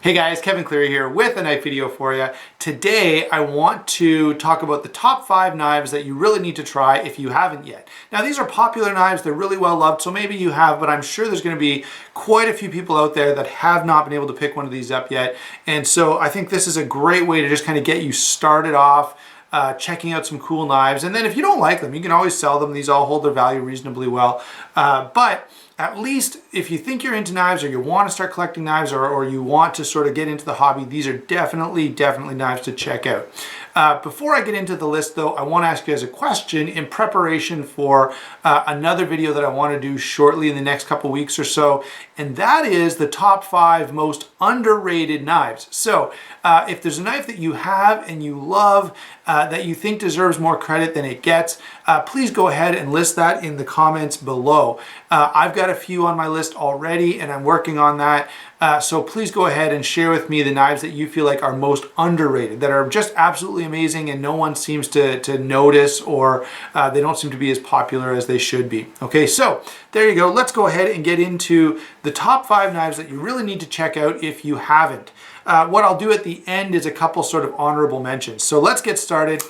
Hey guys, Kevin Cleary here with a knife video for you. Today I want to talk about the top 5 knives that you really need to try if you haven't yet. Now these are popular knives, they're really well loved, so maybe you have, but I'm sure there's going to be quite a few people out there that have not been able to pick one of these up yet. And so I think this is a great way to just kind of get you started off checking out some cool knives. And then if you don't like them, you can always sell them. These all hold their value reasonably well. But at least if you think you're into knives or you want to start collecting knives or you want to sort of get into the hobby, these are definitely knives to check out. Before I get into the list though, I want to ask you guys a question in preparation for another video that I want to do shortly in the next couple weeks or so, and that is the top 5 most underrated knives. So if there's a knife that you have and you love that you think deserves more credit than it gets, please go ahead and list that in the comments below. I've got a few on my list already and I'm working on that. So please go ahead and share with me the knives that you feel like are most underrated, that are just absolutely amazing and no one seems to notice, or they don't seem to be as popular as they should be. Okay, so there you go. Let's go ahead and get into the top 5 knives that you really need to check out if you haven't. What I'll do at the end is a couple sort of honorable mentions. So let's get started.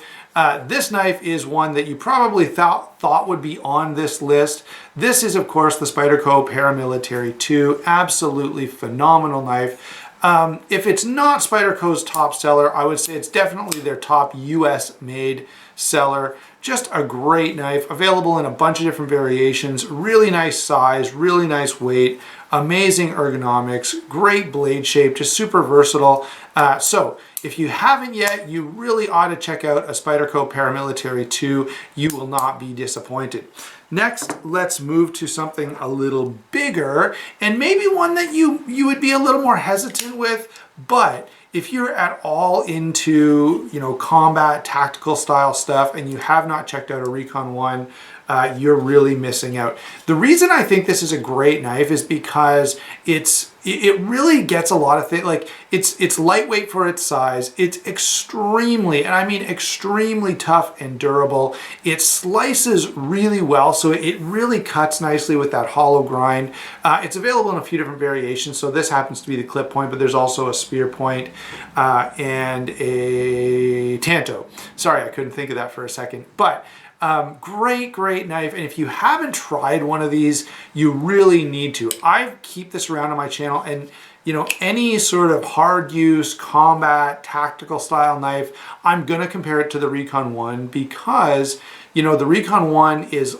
This knife is one that you probably thought would be on this list. This is, of course, the Spyderco Paramilitary 2. Absolutely phenomenal knife. If it's not Spyderco's top seller, I would say it's definitely their top US made seller. Just a great knife, available in a bunch of different variations, really nice size, really nice weight, amazing ergonomics, great blade shape, just super versatile. So if you haven't yet, you really ought to check out a Spyderco Paramilitary 2. You will not be disappointed. Next, let's move to something a little bigger and maybe one that you would be a little more hesitant with, but if you're at all into, combat tactical style stuff and you have not checked out a Recon 1, you're really missing out. The reason I think this is a great knife is because it really gets a lot of things. Like it's lightweight for its size. It's extremely, and I mean extremely tough and durable. It slices really well, so it really cuts nicely with that hollow grind. It's available in a few different variations. So this happens to be the clip point, but there's also a spear point and a tanto. Sorry, I couldn't think of that for a second, but great knife, and if you haven't tried one of these, you really need to. I keep this around on my channel, and any sort of hard use combat tactical style knife, I'm gonna compare it to the Recon 1 because the Recon 1 is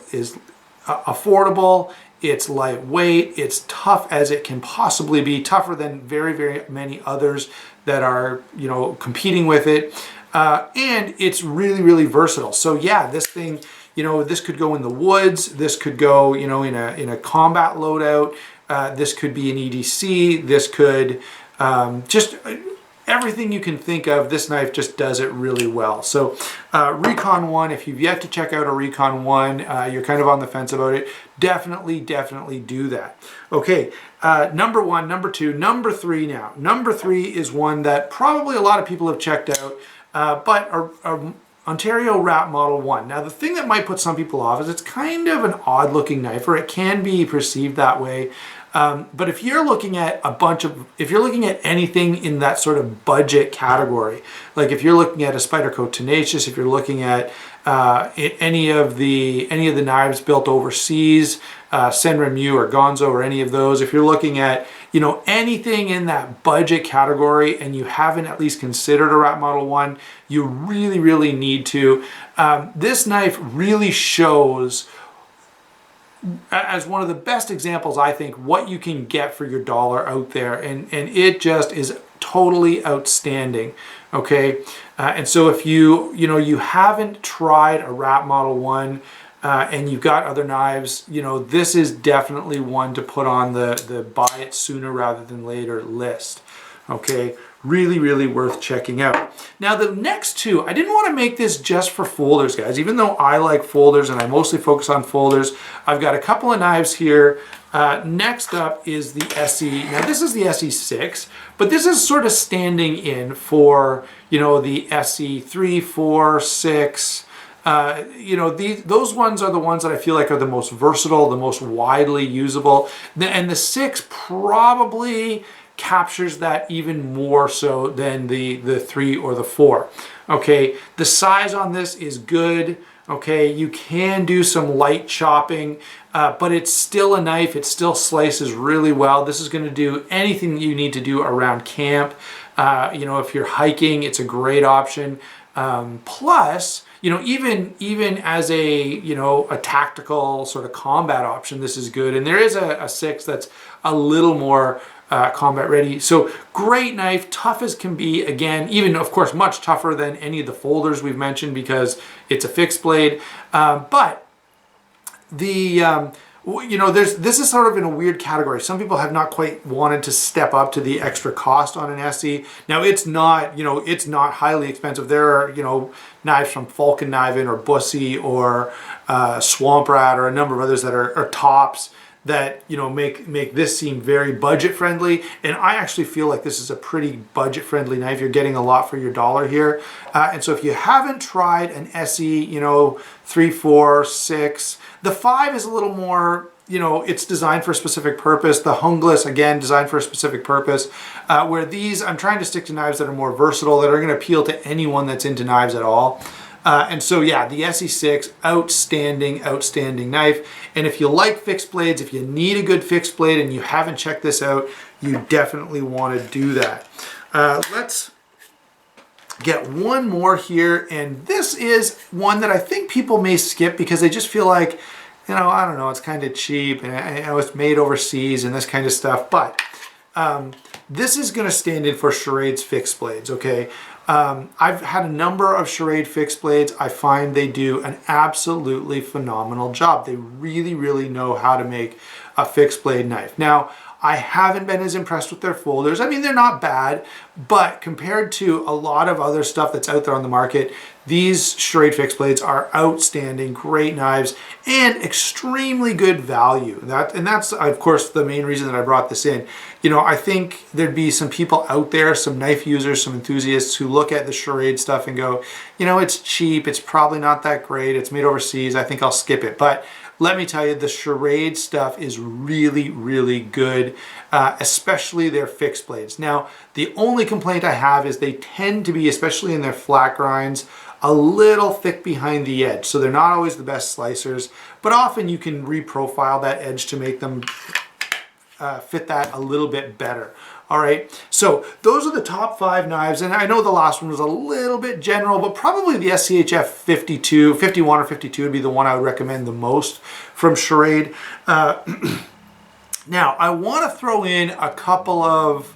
affordable, it's lightweight, it's tough as it can possibly be, tougher than very many others that are competing with it. And it's really versatile. So yeah, this thing, this could go in the woods, this could go, in a combat loadout, this could be an EDC, this could, just everything you can think of, this knife just does it really well. So Recon 1, if you've yet to check out a Recon 1, you're kind of on the fence about it, definitely do that. Okay, number 1, number 2, number 3 now. Number 3 is one that probably a lot of people have checked out, but our Ontario Rat Model 1. Now the thing that might put some people off is it's kind of an odd looking knife, or it can be perceived that way. But if you're looking at if you're looking at anything in that sort of budget category, like if you're looking at a Spyderco Tenacious, if you're looking at any of the knives built overseas, Senremu or Gonzo or any of those, if you're looking at anything in that budget category and you haven't at least considered a Rat Model 1, you really need to. This knife really shows, as one of the best examples, I think, what you can get for your dollar out there, and it just is totally outstanding. Okay, and so if you haven't tried a Rat Model 1 and you've got other knives, this is definitely one to put on the buy it sooner rather than later list. Okay, really worth checking out. Now the next 2, I didn't want to make this just for folders, guys, even though I like folders and I mostly focus on folders. I've got a couple of knives here. Next up is the SE. Now this is the SE6, but this is sort of standing in for, the SE 3, 4, 6, those ones are the ones that I feel like are the most versatile, the most widely usable. And the 6 probably captures that even more so than the 3 or the 4. Okay, the size on this is good. Okay, you can do some light chopping, but it's still a knife. It still slices really well. This is going to do anything that you need to do around camp. You know, if you're hiking, it's a great option. Plus, you know, even as a tactical sort of combat option, this is good. And there is a 6 that's a little more combat ready. So great knife, tough as can be. Again, even of course much tougher than any of the folders we've mentioned because it's a fixed blade. But the you know, this is sort of in a weird category. Some people have not quite wanted to step up to the extra cost on an SE. Now it's not, you know, it's not highly expensive. There are, you know, knives from Falcon Kniving or Bussy or Swamp Rat or a number of others that are tops that, you know, make this seem very budget friendly. And I actually feel like this is a pretty budget friendly knife. You're getting a lot for your dollar here. And so if you haven't tried an SE, you know, 3, 4, 6, the 5 is a little more, you know, it's designed for a specific purpose. The Hungless, again, designed for a specific purpose. Where these, I'm trying to stick to knives that are more versatile, that are going to appeal to anyone that's into knives at all. And so, yeah, the SE6, outstanding knife. And if you like fixed blades, if you need a good fixed blade and you haven't checked this out, you definitely want to do that. Let's get one more here. And this is one that I think people may skip because they just feel like, you know, I don't know, it's kind of cheap and it's made overseas and this kind of stuff. But this is going to stand in for Charade's fixed blades, okay? I've had a number of Charade fixed blades. I find they do an absolutely phenomenal job. They really, really know how to make a fixed blade knife. Now, I haven't been as impressed with their folders. I mean, they're not bad, but compared to a lot of other stuff that's out there on the market, these Charade fixed blades are outstanding, great knives, and extremely good value. And that's, of course, the main reason that I brought this in. You know, I think there'd be some people out there, some knife users, some enthusiasts who look at the Charade stuff and go, you know, it's cheap, it's probably not that great, it's made overseas, I think I'll skip it. But let me tell you, the Charade stuff is really, really good, especially their fixed blades. Now, the only complaint I have is they tend to be, especially in their flat grinds, a little thick behind the edge. So they're not always the best slicers, but often you can reprofile that edge to make them fit that a little bit better. All right, so those are the top 5 knives, and I know the last one was a little bit general, but probably the SCHF 51 or 52 would be the one I would recommend the most from Charade. Now, I want to throw in a couple of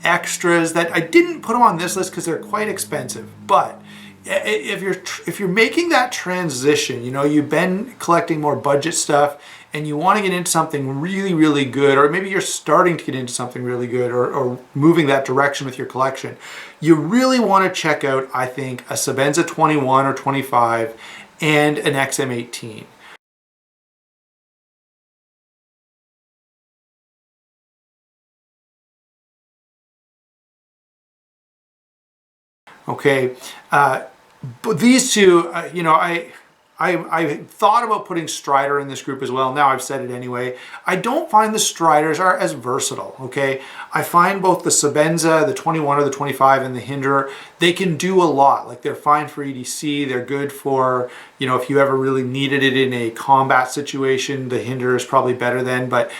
extras that I didn't put them on this list because they're quite expensive, but if you're making that transition, you know, you've been collecting more budget stuff and you want to get into something really, really good, or maybe you're starting to get into something really good or moving that direction with your collection, you really want to check out, I think, a Sebenza 21 or 25 and an XM18. Okay, but these two, you know, I thought about putting Strider in this group as well. Now I've said it anyway. I don't find the Striders are as versatile, okay? I find both the Sebenza, the 21 or the 25, and the Hinderer, they can do a lot. Like, they're fine for EDC. They're good for, you know, if you ever really needed it in a combat situation, the Hinderer is probably better then. But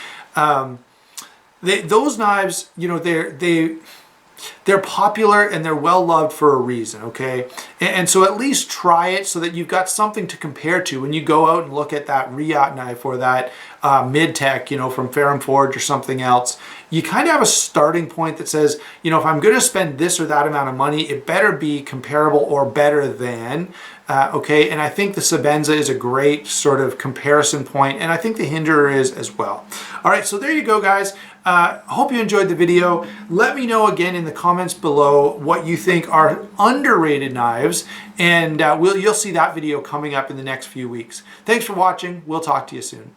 those knives, you know, they're popular and they're well loved for a reason, okay? And so at least try it so that you've got something to compare to when you go out and look at that Riot knife or that mid-tech, you know, from Ferrum Forge or something else. You kind of have a starting point that says, you know, if I'm going to spend this or that amount of money, it better be comparable or better than, okay? And I think the Sebenza is a great sort of comparison point, and I think the Hinderer is as well. All right, so there you go, guys. Hope you enjoyed the video. Let me know again in the comments below what you think are underrated knives, and you'll see that video coming up in the next few weeks. Thanks for watching. We'll talk to you soon.